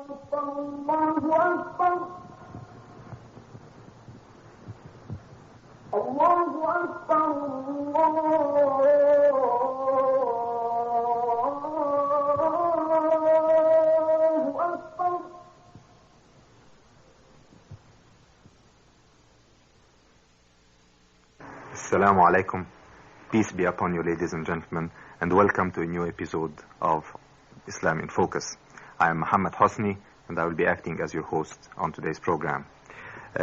Assalamu alaikum. Peace be upon you, ladies and gentlemen, and welcome to a new episode of Islam in Focus. I am Muhammad Hosni, and I will be acting as your host on today's program.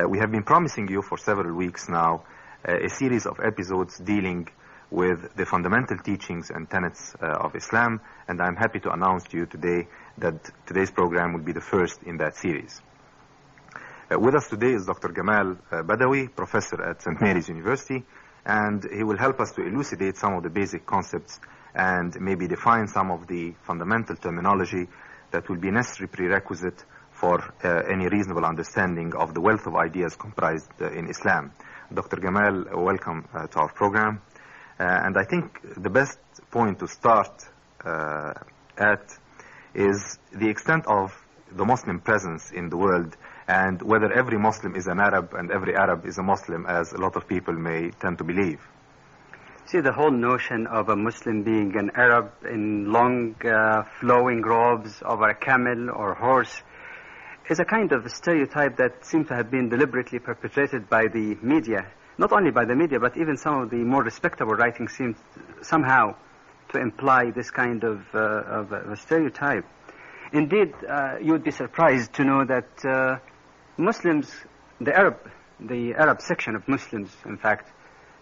We have been promising you for several weeks now a series of episodes dealing with the fundamental teachings and tenets of Islam, and I'm happy to announce to you today that today's program will be the first in that series. With us today is Dr. Gamal Badawi, professor at St. Mary's University, and he will help us to elucidate some of the basic concepts and maybe define some of the fundamental terminology that will be necessary prerequisite for any reasonable understanding of the wealth of ideas comprised in Islam. Dr. Gamal, welcome to our program. And I think the best point to start at is the extent of the Muslim presence in the world, and whether every Muslim is an Arab and every Arab is a Muslim, as a lot of people may tend to believe. See, the whole notion of a Muslim being an Arab in long flowing robes over a camel or horse is a kind of stereotype that seems to have been deliberately perpetrated by the media. Not only by the media, but even some of the more respectable writings seem somehow to imply this kind of a stereotype. Indeed, you would be surprised to know that Muslims, the Arab section of Muslims, in fact,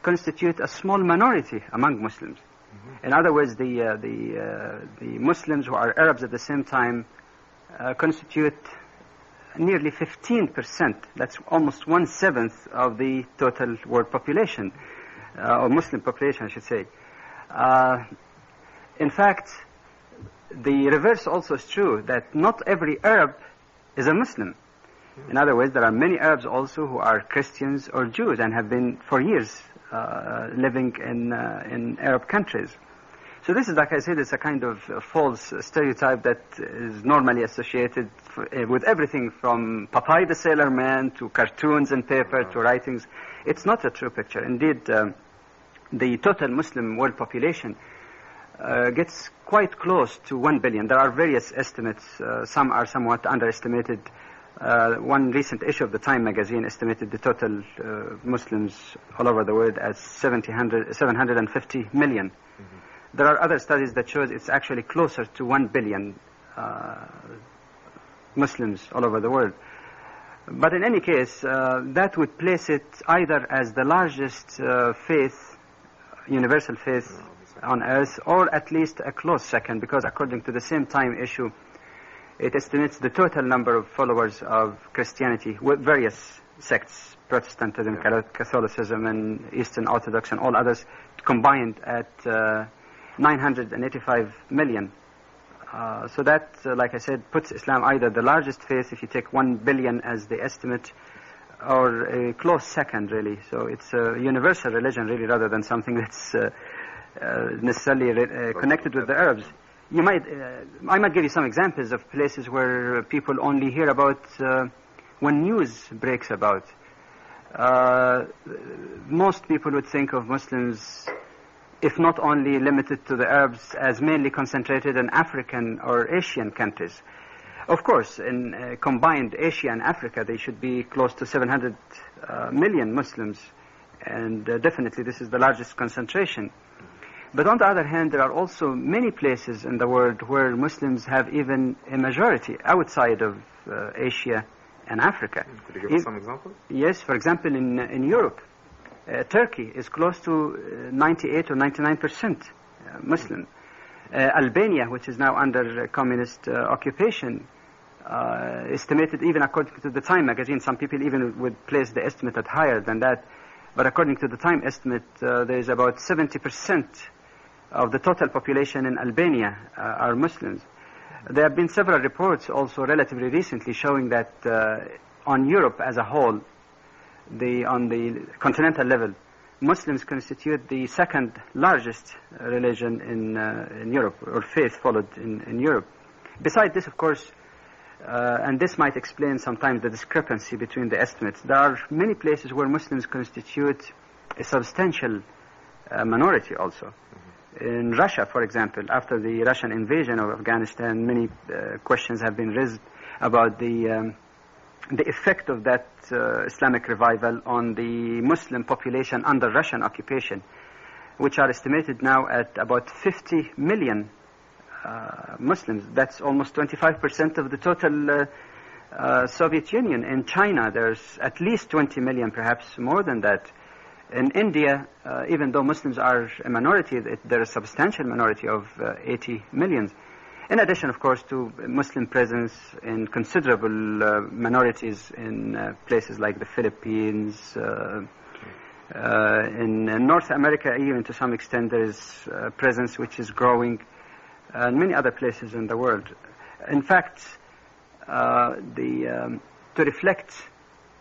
constitute a small minority among Muslims. Mm-hmm. In other words, the Muslims who are Arabs at the same time constitute nearly 15%. That's almost 1/7 of the total world population, or Muslim population, I should say. In fact, the reverse also is true, that not every Arab is a Muslim. In other words, there are many Arabs also who are Christians or Jews and have been for years living in Arab countries. So this is, like I said, it's a kind of false stereotype that is normally associated with everything from Popeye the Sailor Man to cartoons and paper to writings. It's not a true picture. Indeed, the total Muslim world population gets quite close to 1 billion. There are various estimates. Some are somewhat underestimated. One recent issue of the Time magazine estimated the total Muslims all over the world as 750 million. Mm-hmm. There are other studies that show it's actually closer to 1 billion Muslims all over the world. But in any case, that would place it either as the largest faith, universal faith on earth, or at least a close second, because according to the same Time issue, it estimates the total number of followers of Christianity with various sects, Protestantism, Catholicism, and Eastern Orthodox, and all others combined at 985 million. So that, like I said, puts Islam either the largest faith, if you take 1 billion as the estimate, or a close second, really. So it's a universal religion, really, rather than something that's necessarily connected with the Arabs. I might give you some examples of places where people only hear about when news breaks about. Most people would think of Muslims, if not only limited to the Arabs, as mainly concentrated in African or Asian countries. Of course, in combined Asia and Africa, they should be close to 700 million Muslims, and definitely this is the largest concentration. But on the other hand, there are also many places in the world where Muslims have even a majority outside of Asia and Africa. Could you give us some examples? Yes, for example, in Europe, Turkey is close to 98 or 99% Muslim. Albania, which is now under communist occupation, estimated, even according to the Time magazine, some people even would place the estimate at higher than that, but according to the Time estimate, there is about 70% of the total population in Albania are Muslims. There have been several reports also relatively recently showing that on Europe as a whole, on the continental level, Muslims constitute the second largest religion in Europe, or faith followed in Europe. Besides this, of course, And this might explain sometimes the discrepancy between the estimates. There are many places where Muslims constitute a substantial minority also. In Russia, for example, after the Russian invasion of Afghanistan, many questions have been raised about the effect of that Islamic revival on the Muslim population under Russian occupation, which are estimated now at about 50 million Muslims. That's almost 25% of the total Soviet Union. In China, there's at least 20 million, perhaps more than that. In India, even though Muslims are a minority, they're a substantial minority of 80 million. In addition, of course, to Muslim presence in considerable minorities in places like the Philippines, in North America, even to some extent, there is presence which is growing, and many other places in the world. In fact, to reflect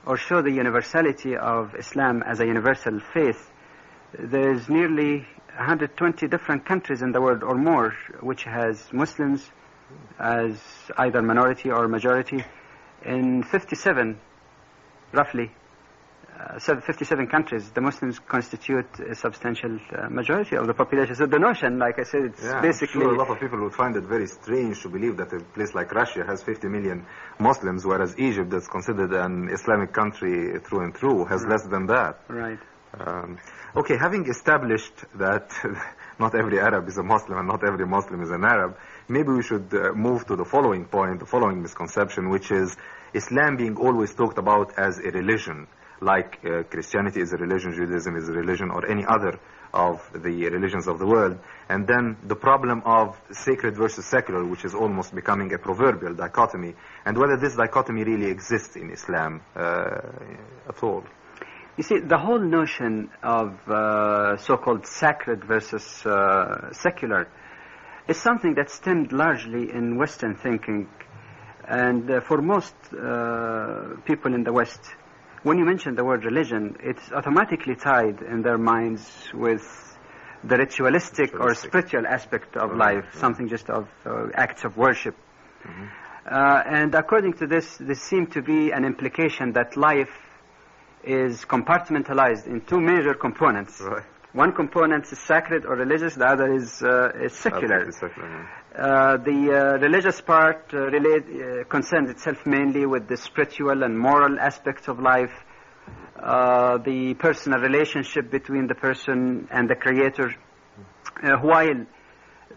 or show the universality of Islam as a universal faith, there is nearly 120 different countries in the world or more which has Muslims as either minority or majority. In 57, roughly, 57 countries, the Muslims constitute a substantial majority of the population. So the notion, like I said, it's basically... I'm sure a lot of people would find it very strange to believe that a place like Russia has 50 million Muslims, whereas Egypt, that's considered an Islamic country through and through, has less than that. Right. Okay, having established that not every Arab is a Muslim and not every Muslim is an Arab, maybe we should move to the following point, the following misconception, which is Islam being always talked about as a religion, like Christianity is a religion, Judaism is a religion, or any other of the religions of the world. And then the problem of sacred versus secular, which is almost becoming a proverbial dichotomy, and whether this dichotomy really exists in Islam at all. You see, the whole notion of so-called sacred versus secular is something that stemmed largely in Western thinking. And for most people in the West, when you mention the word religion, it's automatically tied in their minds with the ritualistic or spiritual aspect of life, something just of acts of worship. Mm-hmm. And according to this, there seemed to be an implication that life is compartmentalized in two major components. Right. One component is sacred or religious, the other is secular. The religious part concerns itself mainly with the spiritual and moral aspects of life, the personal relationship between the person and the Creator, while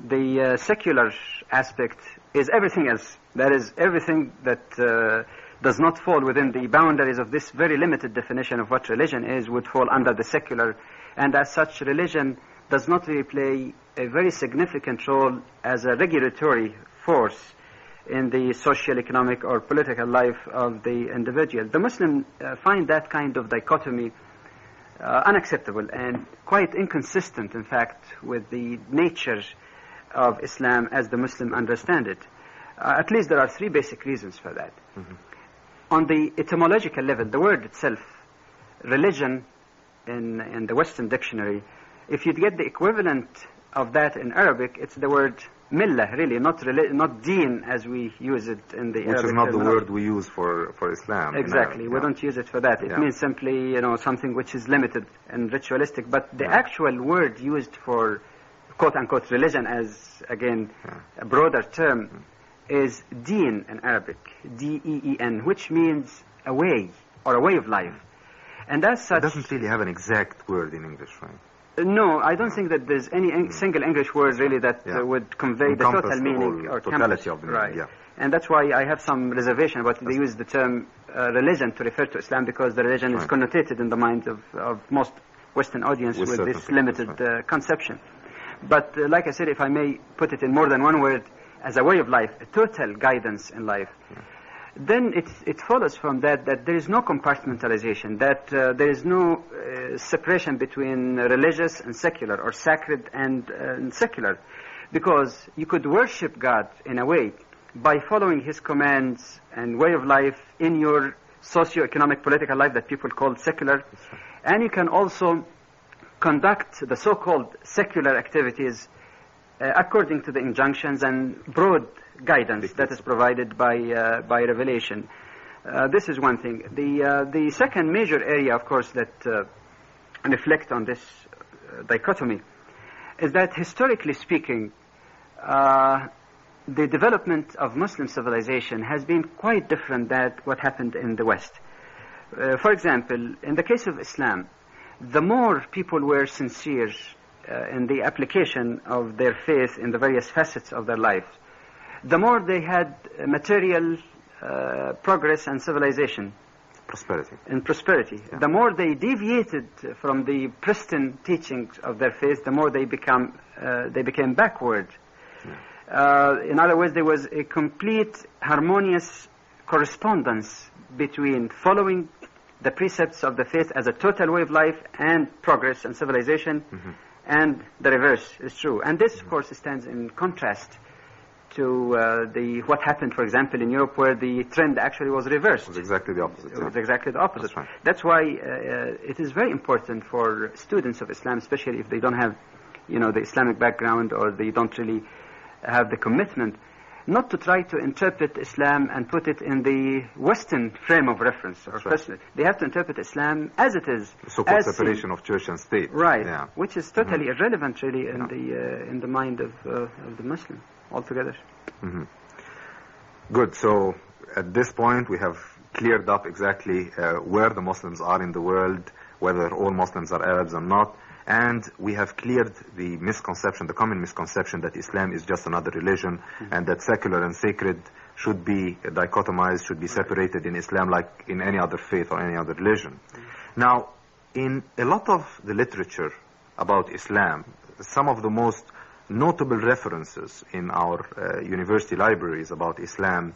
the secular aspect is everything else. That is, everything that does not fall within the boundaries of this very limited definition of what religion is would fall under the secular. And as such, religion does not really play a very significant role as a regulatory force in the social, economic, or political life of the individual. The Muslims find that kind of dichotomy unacceptable and quite inconsistent, in fact, with the nature of Islam as the Muslim understand it. At least there are three basic reasons for that. Mm-hmm. On the etymological level, the word itself, religion, in the Western dictionary, if you'd get the equivalent of that in Arabic, it's the word millah, really, not deen as we use it in the Arabic. Which is not the word we use for Islam. Exactly, we don't use it for that. It means simply, something which is limited and ritualistic. But the actual word used for quote-unquote religion as, again, a broader term, is deen in Arabic, D-E-E-N, which means a way, or a way of life. And as such... It doesn't really have an exact word in English, right? No, I don't think that there's any single English word really that would convey the total meaning or totality of the meaning. Right. Yeah. And that's why I have some reservation about they use the term religion to refer to Islam, because the religion is connotated in the minds of most Western audience with this limited conception. But like I said, if I may put it in more than one word, as a way of life, a total guidance in life, then it follows from that there is no compartmentalization, that there is no separation between religious and secular, or sacred and secular, because you could worship God in a way by following His commands and way of life in your socio-economic political life that people call secular, and you can also conduct the so-called secular activities according to the injunctions and broad guidance that is provided by revelation. This is one thing. The second major area, of course, that reflect on this dichotomy is that, historically speaking, the development of Muslim civilization has been quite different than what happened in the West. For example, in the case of Islam, the more people were sincere in the application of their faith in the various facets of their life, the more they had material progress and civilization. Prosperity. In prosperity. Yeah. The more they deviated from the pristine teachings of their faith, the more they became backward. Yeah. In other words, there was a complete harmonious correspondence between following the precepts of the faith as a total way of life and progress and civilization, and the reverse is true. And this, of course, stands in contrast to what happened, for example, in Europe, where the trend actually was reversed. It was exactly the opposite. It was exactly the opposite. That's right. That's why it is very important for students of Islam, especially if they don't have, the Islamic background, or they don't really have the commitment, not to try to interpret Islam and put it in the Western frame of reference. Right. They have to interpret Islam as it is. The so-called separation of church and state. Right. Yeah. Which is totally irrelevant, really, in the mind of the Muslim altogether. Good. So at this point, we have cleared up exactly where the Muslims are in the world, whether all Muslims are Arabs or not. And we have cleared the misconception, the common misconception that Islam is just another religion, and that secular and sacred should be dichotomized, should be separated in Islam like in any other faith or any other religion. Now, in a lot of the literature about Islam, some of the most notable references in our university libraries about Islam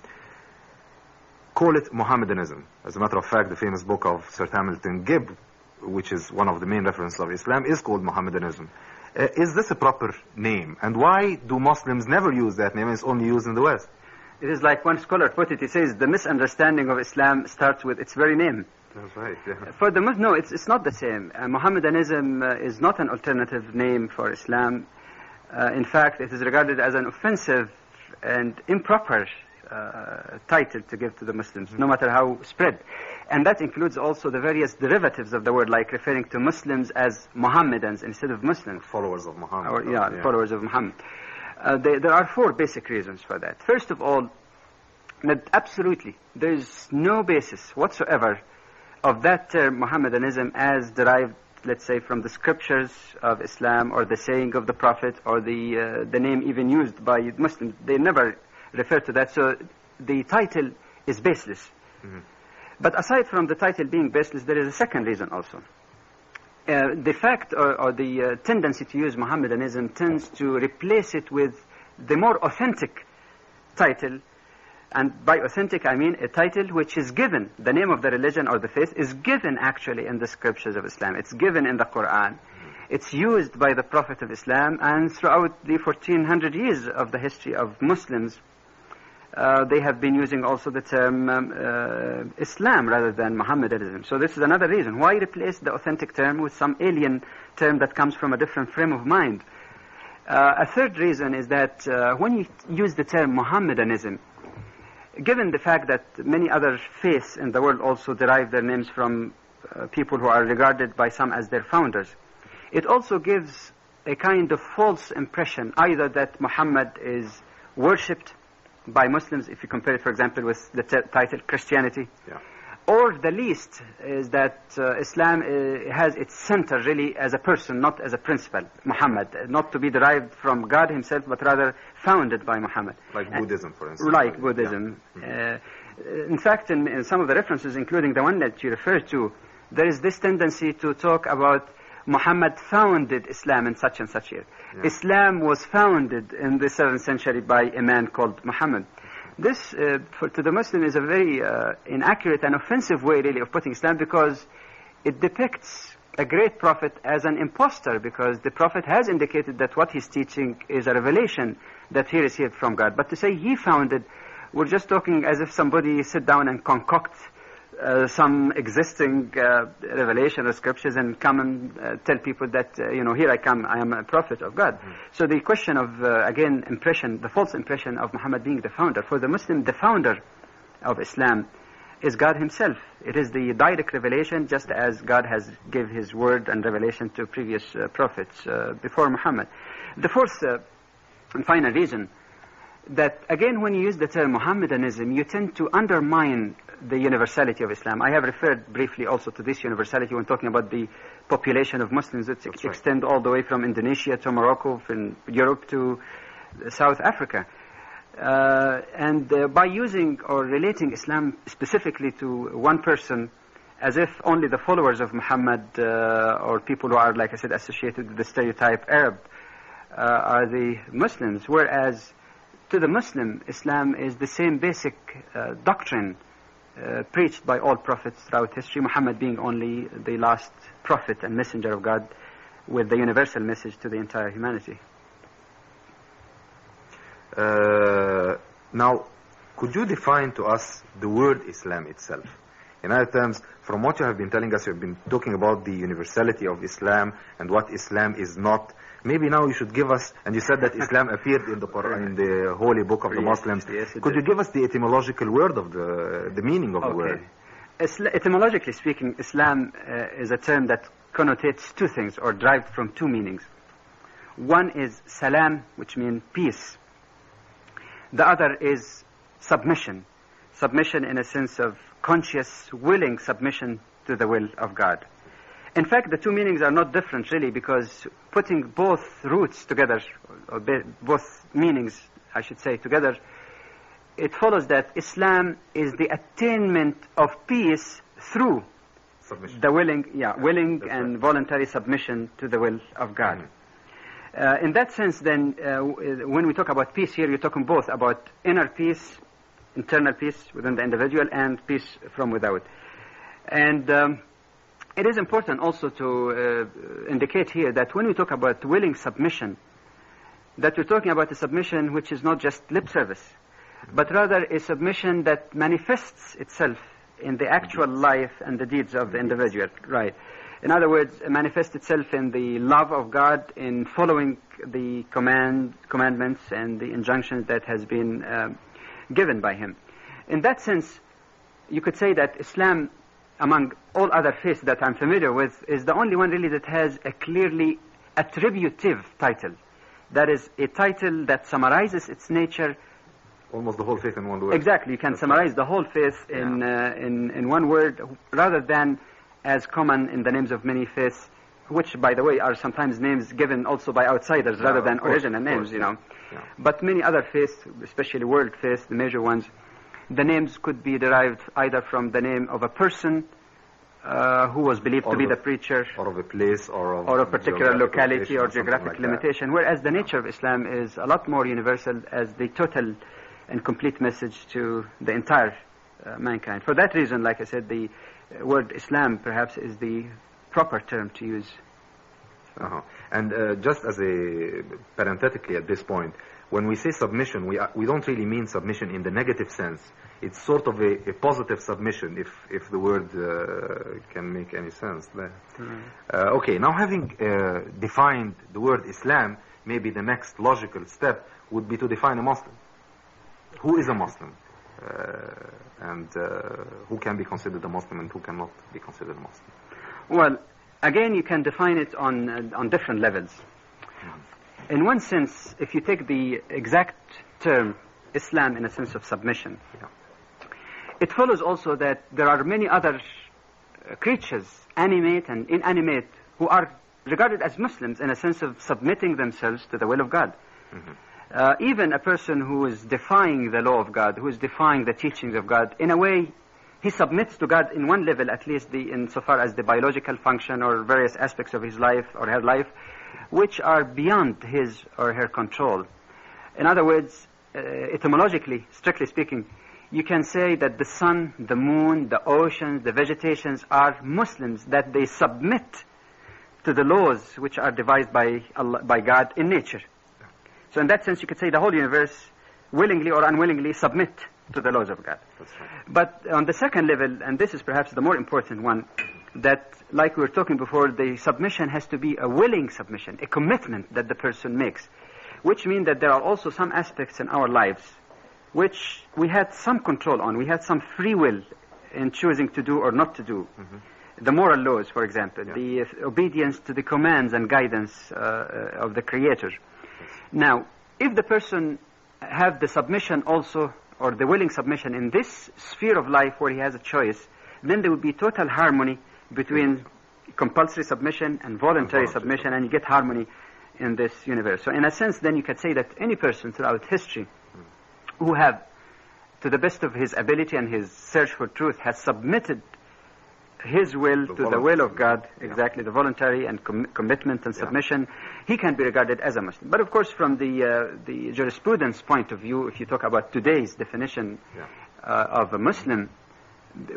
call it Mohammedanism. As a matter of fact, the famous book of Sir Hamilton Gibb, which is one of the main references of Islam, is called Mohammedanism. Is this a proper name? And why do Muslims never use that name? It's only used in the West. It is like one scholar put it. He says the misunderstanding of Islam starts with its very name. That's right, yeah. For the Muslims, no, it's not the same. Mohammedanism is not an alternative name for Islam. In fact, it is regarded as an offensive and improper title to give to the Muslims, no matter how spread. And that includes also the various derivatives of the word, like referring to Muslims as Mohammedans instead of Muslims. Followers of Muhammad. Followers of Muhammad. There are four basic reasons for that. First of all, that absolutely there is no basis whatsoever of that term Mohammedanism as derived, let's say, from the scriptures of Islam or the saying of the Prophet or the name even used by Muslims. They never refer to that, so the title is baseless. But aside from the title being baseless, there is a second reason also. The fact or the tendency to use Mohammedanism tends to replace it with the more authentic title. And by authentic, I mean a title which is given, the name of the religion or the faith is given actually in the scriptures of Islam. It's given in the Quran. It's used by the Prophet of Islam, and throughout the 1400 years of the history of Muslims, they have been using also the term Islam rather than Mohammedanism. So this is another reason. Why replace the authentic term with some alien term that comes from a different frame of mind? A third reason is that when you use the term Mohammedanism, given the fact that many other faiths in the world also derive their names from people who are regarded by some as their founders, it also gives a kind of false impression, either that Muhammad is worshipped by Muslims, if you compare it, for example, with the title Christianity, or the least is that Islam has its center really as a person, not as a principle, Muhammad, not to be derived from God himself, but rather founded by Muhammad. Like Buddhism, for instance. Like Buddhism. In fact, in some of the references, including the one that you referred to, there is this tendency to talk about Muhammad founded Islam in such and such year. Islam was founded in the 7th century by a man called Muhammad. This, to the Muslim, is a very inaccurate and offensive way, really, of putting Islam, because it depicts a great prophet as an impostor, because the prophet has indicated that what he's teaching is a revelation that he received from God. But to say he founded, we're just talking as if somebody sit down and concoct some existing revelation or scriptures and come and tell people that, here I come, I am a prophet of God. So the question of, again, impression, the false impression of Muhammad being the founder. For the Muslim, the founder of Islam is God himself. It is the direct revelation, just as God has give his word and revelation to previous prophets before Muhammad. The fourth and final reason that, again, when you use the term Mohammedanism, you tend to undermine the universality of Islam. I have referred briefly also to this universality when talking about the population of Muslims that extend all the way from Indonesia to Morocco, from Europe to South Africa. And by using or relating Islam specifically to one person, as if only the followers of Muhammad or people who are, like I said, associated with the stereotype Arab are the Muslims, whereas to the Muslim, Islam is the same basic doctrine preached by all prophets throughout history, Muhammad being only the last prophet and messenger of God with the universal message to the entire humanity. Now, could you define to us the word Islam itself? In other terms, from what you have been telling us, you have been talking about the universality of Islam and what Islam is not. Maybe now you should give us, and you said that Islam appeared in the Quran, in the holy book of the Muslims. Yes, could you give us the etymological word of the meaning of the word? Etymologically speaking, Islam is a term that connotates two things, or derived from two meanings. One is salam, which means peace. The other is submission. Submission in a sense of conscious, willing submission to the will of God. In fact, the two meanings are not different really, because putting both roots together, or both meanings, I should say, together, it follows that Islam is the attainment of peace through Submission. the willing and voluntary submission to the will of God. In that sense, then, when we talk about peace here, you're talking both about inner peace, internal peace within the individual, and peace from without. And it is important also to indicate here that when we talk about willing submission, that we're talking about a submission which is not just lip service, but rather a submission that manifests itself in the actual life and the deeds of the individual. Right. In other words, it manifests itself in the love of God, in following the commandments and the injunctions that has been given by Him. In that sense, you could say that Islam, among all other faiths that I'm familiar with, is the only one really that has a clearly attributive title. That is a title that summarizes its nature. Almost the whole faith in one word. Exactly. You can summarize the whole faith in one word, rather than as common in the names of many faiths, which, by the way, are sometimes names given also by outsiders rather than original names, Yeah. But many other faiths, especially world faiths, the major ones, the names could be derived either from the name of a person who was believed to be the preacher, or of a place, or a particular locality or geographic like limitation, whereas the nature of Islam is a lot more universal as the total and complete message to the entire mankind. For that reason, like I said, the word Islam perhaps is the proper term to use. And just as a parenthetically at this point, when we say submission, we don't really mean submission in the negative sense. It's sort of a positive submission, if the word can make any sense there. Okay, now having defined the word Islam, maybe the next logical step would be to define a Muslim. Who is a Muslim? And who can be considered a Muslim and who cannot be considered a Muslim? Well, again, you can define it on different levels. In one sense, if you take the exact term Islam in a sense of submission, it follows also that there are many other creatures, animate and inanimate, who are regarded as Muslims in a sense of submitting themselves to the will of God. Even a person who is defying the law of God, who is defying the teachings of God, in a way, he submits to God in one level, at least insofar as the biological function or various aspects of his life or her life, which are beyond his or her control. In other words, etymologically, strictly speaking, you can say that the sun, the moon, the oceans, the vegetations are Muslims, that they submit to the laws which are devised by Allah, by God in nature. So in that sense, you could say the whole universe, willingly or unwillingly, submit to the laws of God. That's right. But on the second level, and this is perhaps the more important one, that, like we were talking before, the submission has to be a willing submission, a commitment that the person makes, which means that there are also some aspects in our lives which we had some control on. We had some free will in choosing to do or not to do. The moral laws, for example, the obedience to the commands and guidance of the Creator. Now, if the person have the submission also, or the willing submission in this sphere of life where he has a choice, then there would be total harmony between compulsory submission and voluntary submission, and you get harmony in this universe. So in a sense, then you could say that any person throughout history who have, to the best of his ability and his search for truth, has submitted his will to the will of God, exactly, the voluntary and commitment and submission, he can be regarded as a Muslim. But of course, from the jurisprudence point of view, if you talk about today's definition of a Muslim,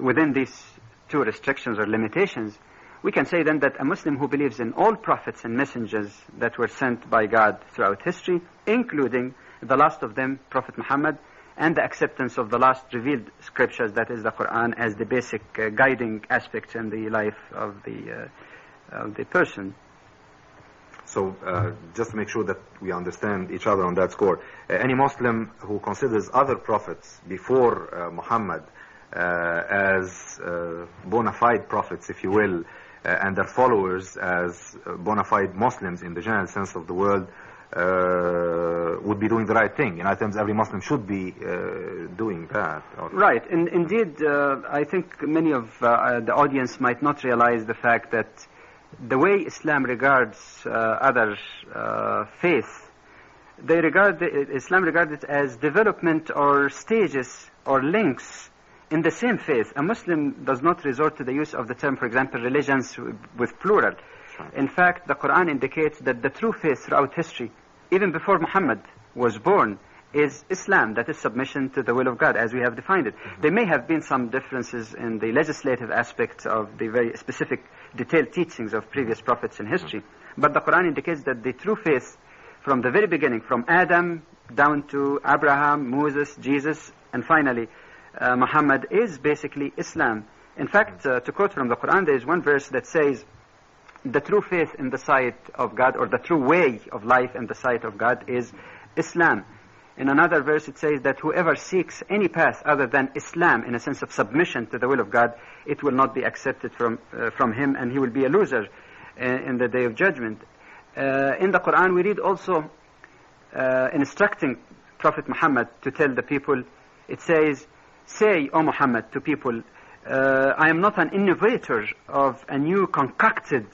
within these two restrictions or limitations, we can say then that a Muslim who believes in all prophets and messengers that were sent by God throughout history, including the last of them, Prophet Muhammad, and the acceptance of the last revealed scriptures, that is the Quran, as the basic guiding aspects in the life of the person. So, just to make sure that we understand each other on that score, any Muslim who considers other prophets before Muhammad as bona fide prophets, if you will, and their followers as bona fide Muslims in the general sense of the word, would be doing the right thing. In other terms, every Muslim should be doing that. Right. Indeed, I think many of the audience might not realize the fact that the way Islam regards other faiths, Islam regards it as development or stages or links in the same faith. A Muslim does not resort to the use of the term, for example, religions with plural. In fact, the Quran indicates that the true faith throughout history, even before Muhammad was born, is Islam, that is submission to the will of God, as we have defined it. There may have been some differences in the legislative aspects of the very specific detailed teachings of previous prophets in history, but the Quran indicates that the true faith from the very beginning, from Adam down to Abraham, Moses, Jesus, and finally Muhammad, is basically Islam. In fact, to quote from the Quran, there is one verse that says, the true faith in the sight of God, or the true way of life in the sight of God, is Islam. In another verse it says that whoever seeks any path other than Islam, in a sense of submission to the will of God, it will not be accepted from him, and he will be a loser in the day of judgment. In the Quran we read also instructing Prophet Muhammad to tell the people, it says, say, O Muhammad, to people, I am not an innovator of a new concocted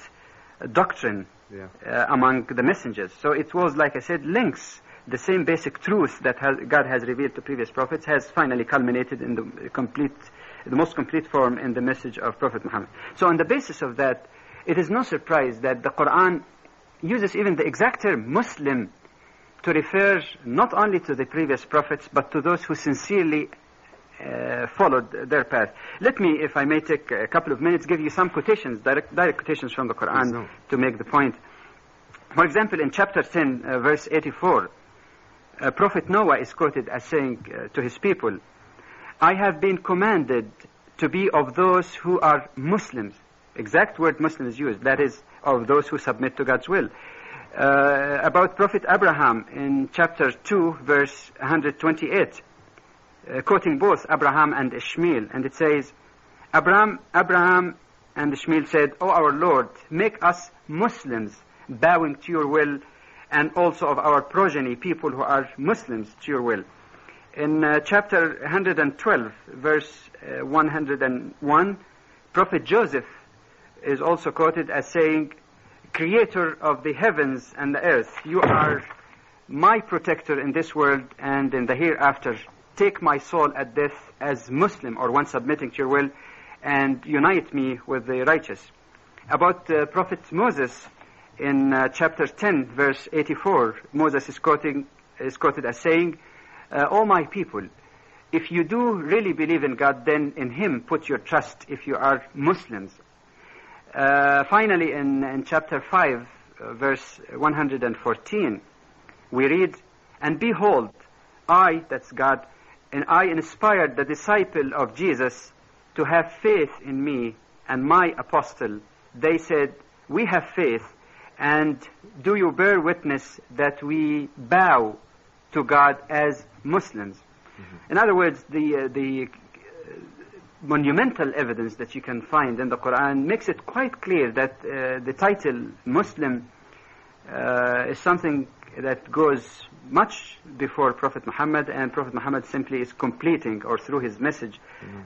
doctrine among the messengers. So it was, like I said, links. The same basic truth that God has revealed to previous prophets has finally culminated in the most complete form in the message of Prophet Muhammad. So on the basis of that, it is no surprise that the Quran uses even the exact term Muslim to refer not only to the previous prophets, but to those who sincerely followed their path. Let me, if I may take a couple of minutes, give you some quotations, direct quotations from the Quran to make the point. For example, in chapter 10, verse 84, Prophet Noah is quoted as saying to his people, I have been commanded to be of those who are Muslims. Exact word Muslim is used, that is, of those who submit to God's will. About Prophet Abraham in chapter 2, verse 128, quoting both Abraham and Ishmael, and it says, Abraham and Ishmael said, O our Lord, make us Muslims, bowing to your will, and also of our progeny, people who are Muslims, to your will. In chapter 112, verse 101, Prophet Joseph is also quoted as saying, Creator of the heavens and the earth, you are my protector in this world and in the hereafter. Take my soul at death as Muslim, or one submitting to your will, and unite me with the righteous. About Prophet Moses, in chapter 10, verse 84, Moses is quoted as saying, O my people, if you do really believe in God, then in Him put your trust if you are Muslims. Finally, in chapter 5, verse 114, we read, And behold, I, that's God, and I inspired the disciple of Jesus to have faith in me and my apostle, they said, we have faith, and do you bear witness that we bow to God as Muslims? Mm-hmm. In other words, the monumental evidence that you can find in the Quran makes it quite clear that the title Muslim is something that goes much before Prophet Muhammad, and Prophet Muhammad simply is completing, or through his message,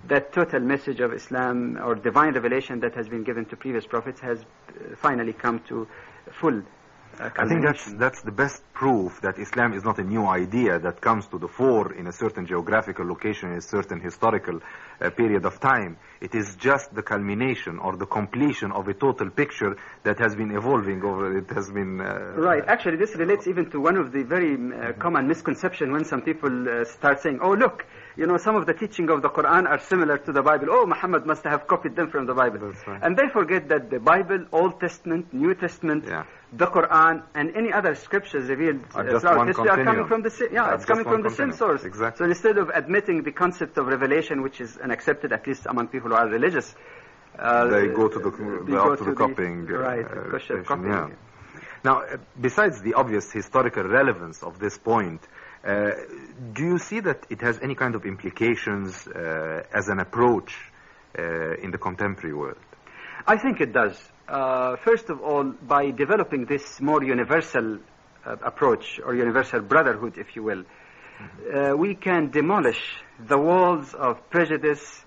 that total message of Islam or divine revelation that has been given to previous prophets has finally come to full I think that's the best proof that Islam is not a new idea that comes to the fore in a certain geographical location, in a certain historical period of time. It is just the culmination or the completion of a total picture that has been evolving over, it has been... Right. Actually, this relates even to one of the very common misconceptions when some people start saying, oh, look, you know, some of the teaching of the Quran are similar to the Bible. Oh, Muhammad must have copied them from the Bible. That's right. And they forget that the Bible, Old Testament, New Testament, the Quran, and any other scriptures revealed throughout history are coming from the same, it's coming from the same source. Exactly. So instead of admitting the concept of revelation, which is unaccepted at least among people who are religious, they go to the copying. Copying. Yeah. Now, besides the obvious historical relevance of this point, do you see that it has any kind of implications as an approach in the contemporary world? I think it does. First of all, by developing this more universal approach, or universal brotherhood, if you will, we can demolish the walls of prejudice,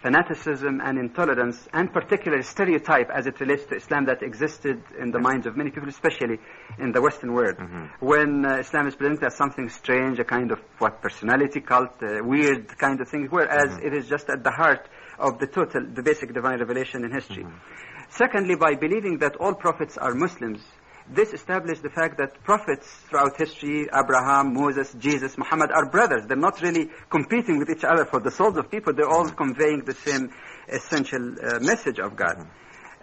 fanaticism, and intolerance, and particularly stereotype as it relates to Islam that existed in the minds of many people, especially in the Western world. When Islam is presented as something strange, a kind of personality cult, weird kind of thing, whereas it is just at the heart of the basic divine revelation in history. Secondly, by believing that all prophets are Muslims, this established the fact that prophets throughout history, Abraham, Moses, Jesus, Muhammad, are brothers. They're not really competing with each other for the souls of people. They're all conveying the same essential message of God.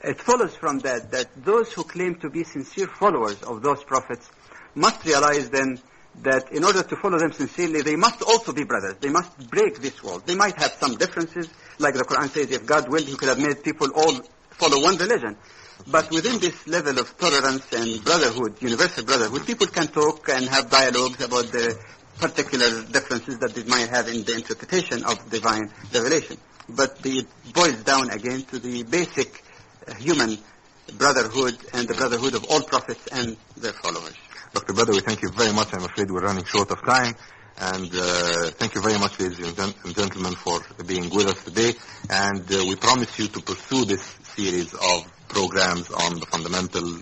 It follows from that those who claim to be sincere followers of those prophets must realize then that in order to follow them sincerely, they must also be brothers. They must break this wall. They might have some differences. Like the Quran says, if God willed, He could have made people all follow one religion. But within this level of tolerance and brotherhood, universal brotherhood, people can talk and have dialogues about the particular differences that they might have in the interpretation of divine revelation. But it boils down again to the basic human brotherhood and the brotherhood of all prophets and their followers. Dr. Badawi, thank you very much. I'm afraid we're running short of time. And thank you very much, ladies and gentlemen, for being with us today. And we promise you to pursue this series of programs on the fundamental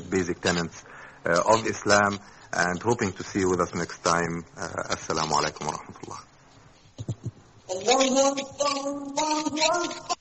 basic tenets of Islam, and hoping to see you with us next time. Assalamu alaikum wa rahmatullah.